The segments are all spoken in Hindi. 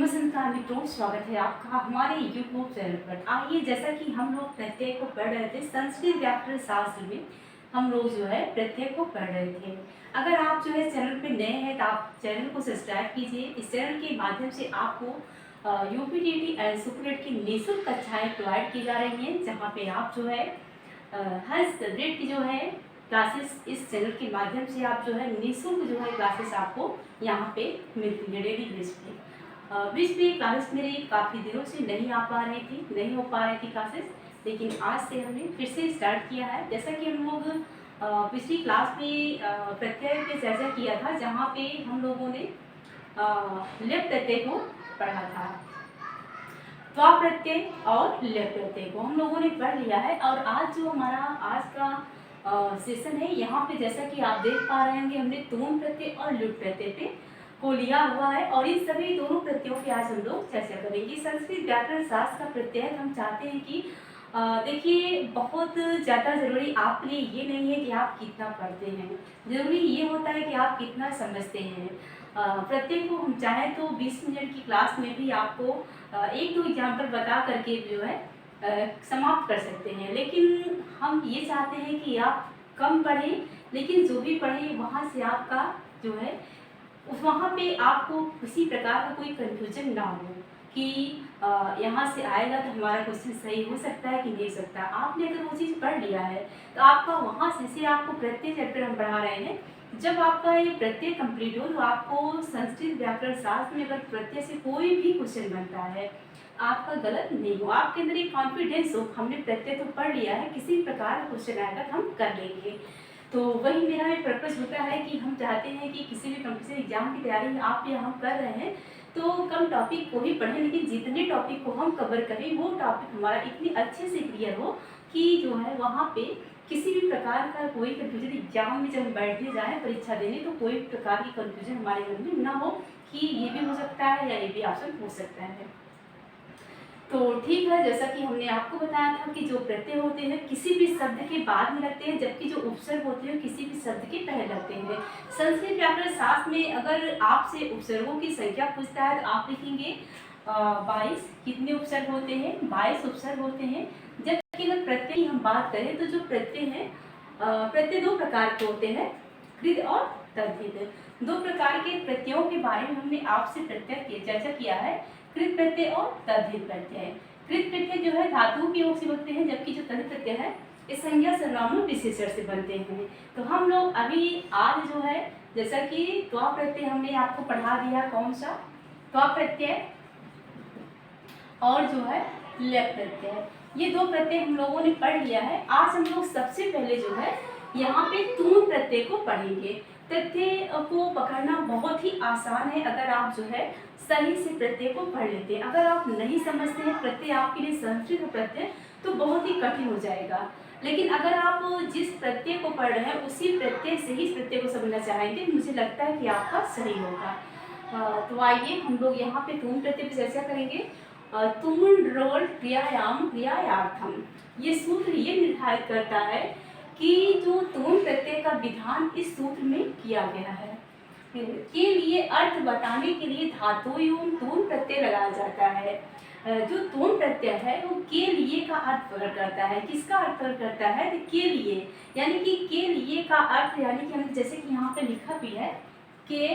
नमस्कार मित्रों, स्वागत है आपका हमारे यूट्यूब चैनल पर। आइए, जैसा कि हम लोग प्रत्यय को पढ़ रहे थे संस्कृत व्याकरण शास्त्र में, हम लोग जो है प्रत्यय को पढ़ रहे थे। अगर आप जो है चैनल पे नए हैं तो आप चैनल को सब्सक्राइब कीजिए। इस चैनल के माध्यम से आपको यूपीटीटी एंड सुपरनेट की निःशुल्क कक्षाएँ प्रोवाइड की जा रही हैं, जहाँ पे आप जो है हर सब्जेक्ट की जो है क्लासेस इस चैनल के माध्यम से आप जो है निःशुल्क जो है क्लासेस आपको यहाँ पे मिलती है डेली बेस पे। बीच में क्लासेस मेरी काफ़ी दिनों से नहीं हो पा रही थी क्लासेस, लेकिन आज से हमने फिर से स्टार्ट किया है। जैसा कि हम लोग पिछली क्लास में प्रत्यय पे चर्चा किया था, जहाँ पे हम लोगों ने लेप प्रत्यय को पढ़ा था। त्वा प्रत्यय और लेप प्रत्यय को हम लोगों ने पढ़ लिया है। और आज जो हमारा आज का सेशन है, यहाँ पे जैसा कि आप देख पा रहे होंगे, हमने तूम प्रत्यय और लुट प्रत्यय पे को लिया हुआ है। और इन सभी दोनों प्रत्ययों पे आज हम लोग चर्चा करेंगे। संस्कृत व्याकरण शास्त्र का प्रत्यय हम चाहते हैं कि देखिए, बहुत ज़्यादा ज़रूरी आपके लिए ये नहीं है कि आप कितना पढ़ते हैं, ज़रूरी ये होता है कि आप कितना समझते हैं। प्रत्येक को हम चाहें तो 20 मिनट की क्लास में भी आपको एक दो एग्जाम्पल बता करके जो है समाप्त कर सकते हैं। लेकिन हम ये चाहते हैं कि आप कम पढ़ें, लेकिन जो भी पढ़ें वहाँ से आपका जो है वहाँ पे आपको किसी प्रकार का कोई कन्फ्यूजन ना हो कि यहाँ से आएगा तो हमारा क्वेश्चन सही हो सकता है कि नहीं हो सकता। आपने अगर वो चीज़ पढ़ लिया है तो आपका वहाँ से आपको प्रत्यय चैप्टर हम पढ़ा रहे हैं। जब आपका ये प्रत्यय कंप्लीट हो तो आपको संस्कृत व्याकरण शास्त्र में अगर प्रत्यय से कोई भी क्वेश्चन बनता है, आपका गलत नहीं हो, आपके अंदर एक कॉन्फिडेंस हो, हमने प्रत्यय तो पढ़ लिया है, किसी प्रकार का क्वेश्चन आएगा तो हम कर लेंगे। तो वही मेरा एक पर्पस होता है कि हम चाहते हैं कि किसी भी कॉम्पिटिशन एग्जाम की तैयारी आप या हम कर रहे हैं तो कम टॉपिक को ही पढ़ें, लेकिन जितने टॉपिक को हम कवर करें वो टॉपिक हमारा इतने अच्छे से क्लियर हो कि जो है वहाँ पे किसी भी प्रकार का कोई कन्फ्यूजन एग्जाम में जब हम बैठने जाएँ परीक्षा देने तो कोई प्रकार की कन्फ्यूजन हमारे मन में ना हो कि ये भी हो सकता है या ये भी ऑप्शन हो सकता है। तो ठीक है, जैसा कि हमने आपको बताया था कि जो प्रत्यय होते हैं किसी भी शब्द के बाद में लगते हैं, जबकि जो उपसर्ग होते हैं किसी भी शब्द के पहले लगते हैं। संस्कृत व्याकरण शास्त्र में अगर आपसे उपसर्गों की संख्या पूछता है तो आप लिखेंगे 22। कितने उपसर्ग होते हैं? 22 उपसर्ग होते हैं। जबकि अगर प्रत्यय की हम बात करें तो जो प्रत्यय है, प्रत्यय दो प्रकार के होते हैं, कृत और तद्धित। दो प्रकार के प्रत्ययों के बारे में हमने आपसे चर्चा किया है, कृत प्रत्यय और तद्धित प्रत्यय। कृत प्रत्यय जो है धातुओं के योग से बनते हैं, जबकि जो तद्धित प्रत्यय है इस संज्ञा सर्वनाम विशेषण से बनते हैं। तो हम लोग अभी आज जो है, जैसा कि त्वा प्रत्यय हमने आपको पढ़ा दिया, कौन सा? त्वा प्रत्यय और जो है लेप प्रत्यय, ये दो प्रत्यय हम लोगों ने पढ़ लिया है। आज हम लोग सबसे पहले जो है यहाँ पे तूम प्रत्यय को पढ़ेंगे। प्रत्यय को पकड़ना बहुत ही आसान है अगर आप जो है सही से प्रत्यय को पढ़ लेते हैं। अगर आप नहीं समझते हैं प्रत्यय आपके लिए संस्कृत प्रत्यय तो बहुत ही कठिन हो जाएगा। लेकिन अगर आप जिस प्रत्यय को पढ़ रहे हैं उसी प्रत्यय से ही इस प्रत्यय को समझना चाहेंगे, मुझे लगता है कि आपका सही होगा। तो आइए हम लोग यहाँ पे तूम प्रत्यय पर चर्चा करेंगे। तुमुन रोल क्रियायाम क्रियायार्थम, ये सूत्र ये निर्धारित करता है कि जो तुम प्रत्यय का विधान इस सूत्र में किया गया है के लिए अर्थ बताने के लिए धातु एवं तुम प्रत्यय लगाया जाता है। जो तुम प्रत्यय है वो के लिए का अर्थ प्रकट करता है। किसका अर्थ प्रकट करता है? तो के लिए, यानी कि के लिए का अर्थ, यानी कि हमने जैसे कि यहाँ पे लिखा भी है के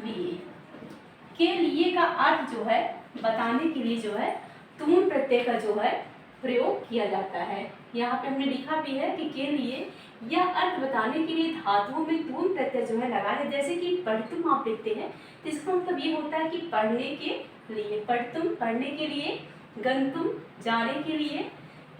लिए, के लिए का अर्थ जो है बताने के लिए जो है तुम प्रत्यय का जो है प्रयोग किया जाता है। यहाँ पे हमने लिखा भी है कि के लिए यह अर्थ बताने के लिए धातुओं में तुम प्रत्यय जो है लगाया है। जैसे कि पढ़तुम आप लिखते हैं तो इसका मतलब ये होता है कि पढ़ने के लिए, पढ़तुम पढ़ने के लिए, गंतुम जाने के लिए।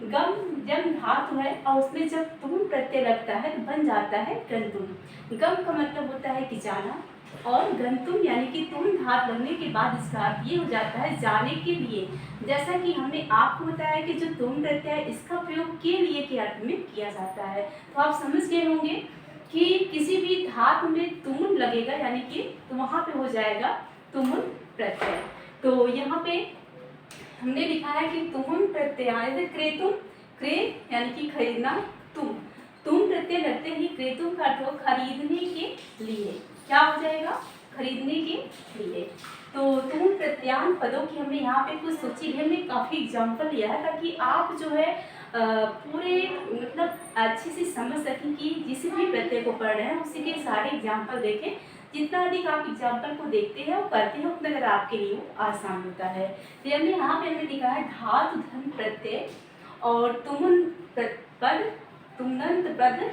गम जब धातु है और उसमें जब तुम प्रत्यय लगता है तो बन जाता है गंतुम। गम का मतलब होता है कि जाना, और गंतुम यानी कि तुम धातु लगने के बाद इसका अर्थ ये हो जाता है जाने के लिए। जैसा कि हमने आपको बताया कि जो तुम प्रत्यय है इसका प्रयोग के लिए के अर्थ में किया जाता है। तो आप समझ गए होंगे कि किसी भी धातु में तुम लगेगा यानी कि तो वहाँ पे हो जाएगा तुम प्रत्यय। तो यहाँ पे हमने लिखा है कि तुम प्रत्यय क्रेतुम, क्रे यानी कि खरीदना, तुम प्रत्यय लगते ही क्रेतुम का अर्थ हो खरीदने के लिए। क्या हो जाएगा? खरीदने के लिए। तो तुम प्रत्यय प्रत्यान पदों की हमने यहाँ पे कुछ सूची हमने काफ़ी एग्जाम्पल लिया है ताकि आप जो है पूरे मतलब अच्छे से समझ सकें कि जिस भी प्रत्यय को पढ़ रहे हैं उसी के सारे एग्जाम्पल देखें। जितना अधिक आप एग्जाम्पल को देखते हैं और करते हैं उतना ज़्यादा आपके लिए वो आसान होता है। तो हमने यहाँ पे हमने लिखा है धातु धन प्रत्यय और तुमुन पद तुमनंत पद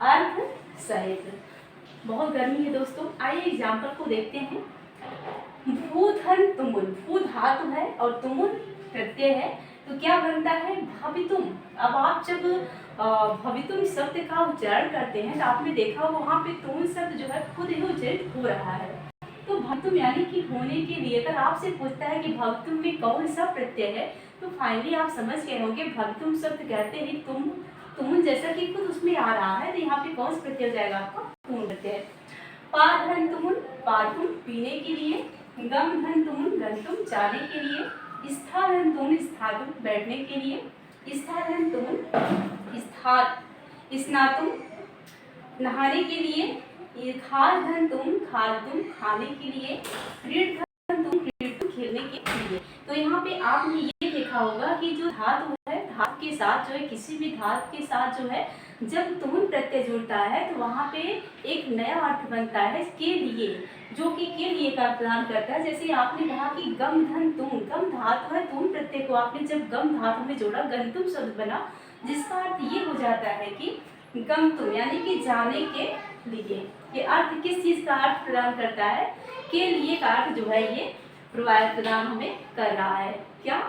अर्थ सहित। बहुत गर्मी है दोस्तों, आइए एग्जाम्पल को देखते हैं। भूधन तुमुन, भू धातु है और तुमुन प्रत्यय है, तो क्या बनता है भवितुम। अब आप जब भवितुम शब्द का उच्चारण करते हैं तो आपने देखा वहाँ पे तुमुन शब्द जो है खुद ही उच्चारित हो रहा है। तो भवितुम यानी कि होने के लिए अगर आपसे पूछता है कि भवितुम में कौन सा प्रत्यय है, तो फाइनली आप समझ गए होंगे भवितुम शब्द कहते ही तुमुन जैसा कि खुद उसमें आ रहा है, तो यहाँ पे कौन सा प्रत्यय हो जाएगा आपका तुमुन प्रत्यय। पाधन तुमुन, पाधुम पीने के लिए, गम धन तुमुन गंतुम जाने के लिए, स्थाधन तुमुन स्थातुम बैठने के लिए, स्थाधन तुमुन स्नातुम नहाने के लिए, खाद धन तुम खादुम खाने के लिए, क्रीड धन तुम क्रीडुम खेलने के लिए। तो यहाँ पे आपने ये देखा होगा कि जो धातु है, धातु के साथ जो है किसी भी धातु के साथ जो है जब तुमुन प्रत्यय जुड़ता है तो वहाँ पे एक नया अर्थ बनता है के लिए, जो कि के लिए का प्रदान करता है। जैसे आपने कहा कि गम धन तुम, गम धातु है, तुम प्रत्यय को आपने जब गम धातु में जोड़ा गंतुम शब्द बना, जिसका अर्थ ये हो जाता है कि गंतुम यानी कि जाने के लिए। ये अर्थ किस चीज का अर्थ प्रदान करता है, के लिए का अर्थ जो है ये प्रदान हमें कर रहा है। क्या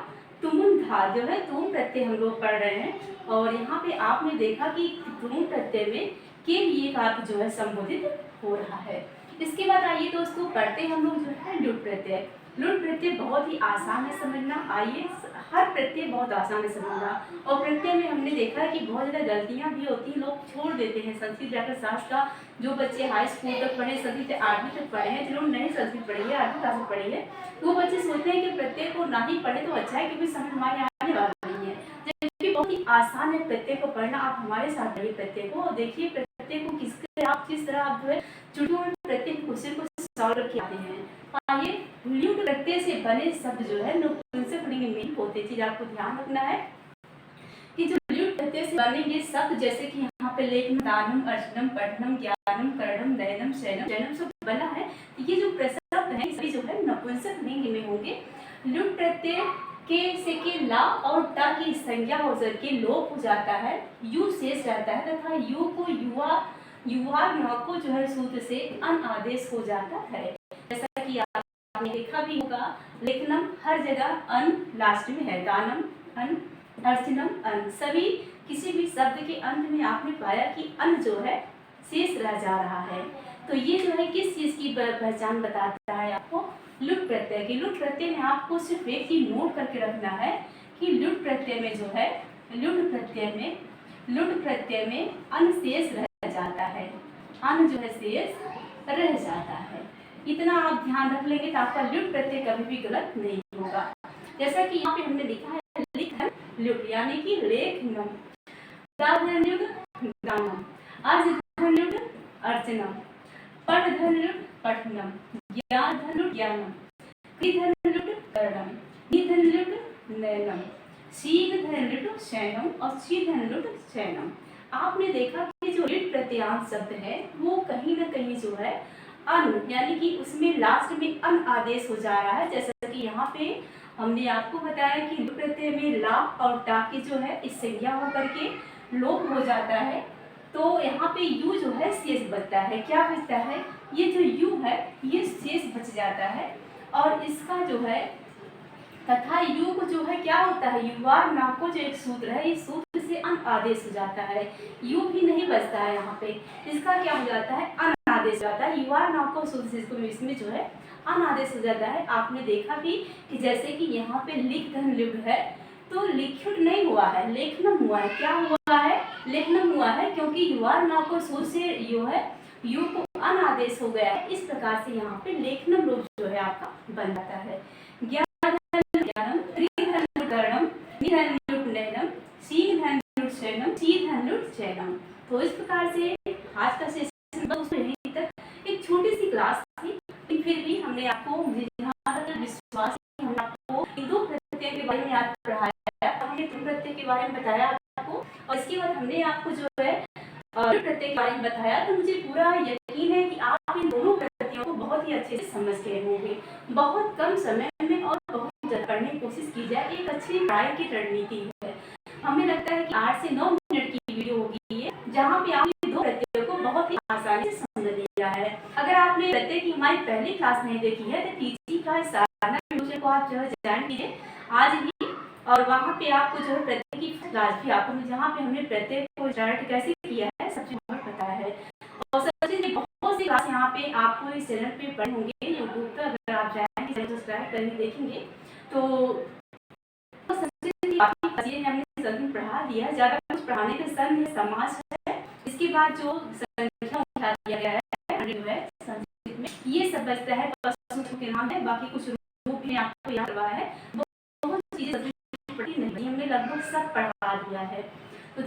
तुमुन धातु जो है तुम प्रत्यय हम लोग पढ़ रहे हैं और यहाँ पे आपने देखा कि तुम प्रत्यय में के लिए का अर्थ जो है संबोधित हो रहा है। इसके बाद आइए दोस्तों पढ़ते हम लोग जो है लुट प्रत्यय। लुट प्रत्यय बहुत ही आसान है समझना। आइए, हर प्रत्यय बहुत आसान है समझना और प्रत्यय में हमने देखा है कि बहुत ज़्यादा गलतियाँ भी होती हैं, लोग छोड़ देते हैं संस्कृत व्याकरण शास्त्र का। जो बच्चे हाई स्कूल तक पढ़े, संस्कृत 8वीं तक पढ़े हैं, जिन्होंने नहीं संस्कृत पढ़ी है, 8वीं क्लास में पढ़ी है, वो बच्चे सोचते हैं कि प्रत्यय को ना ही पढ़े तो अच्छा है क्योंकि समझ हमारे आने वाला नहीं है। जबकि बहुत ही आसान है प्रत्यय को पढ़ना। आप हमारे साथ पढ़िए प्रत्यय को और देखिए प्रत्यय को किस तरह आप जो है चुटकियों में प्रत्यय क्वेश्चन को सॉल्व करके आते हैं। आइए, ल्यूट प्रत्यय से बने शब्द जो है नपुंसक लिंग में होते। चीज आपको ध्यान रखना है कि जो ल्यूट प्रत्यय से बने ये शब्द, जैसे कि यहाँ पे लेखनम, दानम, अर्चनम, पठनम, ज्ञानम, करणम, नयनम, शयनम सब बना है। ये जो शब्द है सभी जो है नपुंसक लिंग में होंगे। ल्यूट प्रत्यय के ला और टा की संज्ञा हो करके लोप हो जाता है, यू शेष रहता है तथा यू को युवा न को जो है सूत्र से अन आदेश हो जाता है। जैसा कि आपने देखा भी होगा लेखनम हर जगह अन लास्ट में है, दानम अन, अर्चनम अन, सभी किसी भी शब्द के अंत में आपने पाया कि अन जो है शेष रह जा रहा है। तो ये जो है किस चीज की पहचान बताता है आपको, लुट प्रत्यय की। लुट प्रत्यय में आपको सिर्फ एक चीज नोट करके रखना है कि लुट प्रत्यय में जो है लुट प्रत्यय में अन शेष रह जाता है, अन जो है शेष रह जाता है। इतना आप ध्यान रख लेंगे तो आपका लुट प्रत्यय कभी भी गलत नहीं होगा। जैसा कि यहाँ पे हमने लिखा है लिखन लुट यानी कि लेखनम, दाधन लुट दानम, अर्चधन लुट अर्चनम, पठधन लुट पठनम, ज्ञानधन लुट ज्ञानम, क्रिधन लुट करणम, निधन लुट नयनम, शीघ्रधन लुट शयनम और शीघ्रधन लुट शयनम। आपने देखा कि जो लिट प्रत्यांश शब्द है वो कहीं ना कहीं जो है अन यानी कि उसमें लास्ट में अन आदेश हो जा रहा है। जैसा कि यहाँ पे हमने आपको बताया कि लुट प्रत्यय में ला और टा की जो है इस संज्ञा होकर के लोप हो जाता है, तो यहाँ पे यू जो है शेष बचता है। क्या बचता है, ये जो यू है ये शेष बच जाता है और इसका जो है तथा यू को जो है क्या होता है, युवार ना को जो एक सूत्र है इस सूत्र से अन आदेश हो जाता है, यू भी नहीं बचता है यहाँ पे, इसका क्या हो जाता है अन आदेश हो जाता है। युवार ना को सूत्र से इसको इसमें जो है अन आदेश हो जाता है। आपने देखा भी कि जैसे कि यहाँ पे लिख धन लिख है तो लिखुट नहीं हुआ है, लेखनम हुआ है। क्या हुआ है, लेखनम हुआ है क्योंकि युवार ना को सूत्र से यू है यू को अन आदेश हो गया है। इस प्रकार से यहाँ पे लेखनम रूप जो है आपका बन जाता है। ज्ञानम, त्रिधन लुट करणम, निधन लुट नयनम, शीघ्रधन लुट शयनम, शीघ्रधन लुट शयनम। तो इस प्रकार से आज का सेशन बस यहीं तक। एक छोटी सी क्लास थी, फिर भी हमने आपको विश्वास बारे में बताया आपको, और इसके बाद हमने आपको जो है प्रत्यय के बारे में बताया, तो मुझे पूरा यकीन है कि आप इन दोनों प्रत्ययों को बहुत ही अच्छे से समझ गए होंगे। बहुत कम समय में और बहुत जल्द पढ़ने की कोशिश की जाए, एक अच्छी पढ़ाई की रणनीति है। हमें लगता है कि 8 से 9 मिनट की वीडियो होगी ये, जहाँ पे आपने दो प्रत्ययों को बहुत ही आसानी से समझ लिया है। अगर आपने प्रत्यय की हमारी पहली क्लास नहीं देखी है, तो तीसरी क्लास साधना वीडियो को आप जो है ज्वाइन कीजिए आज ही, और वहाँ पे आपको जो है प्रत्यय की क्लास भी आपको, जहाँ पे हमने प्रत्यय को स्टार्ट कैसे किया है सब चीज पता है। और सबसे बहुत सी क्लास यहाँ पे आपको इस चैनल पे पढ़े होंगे यूट्यूब पे, अगर आप जाएंगे चैनल सब्सक्राइब करके देखेंगे तो हमने सभी पढ़ा दिया, ज्यादा कुछ पढ़ाने का संघ है, समाज है। इसके बाद जो संख्या उठा दिया गया है जो है संस्कृत में, ये सब बचता है के नाम है, बाकी कुछ रूप में आपको याद करवाया है, बहुत चीजें नहीं, हमने लगभग सब पढ़ा दिया है। तो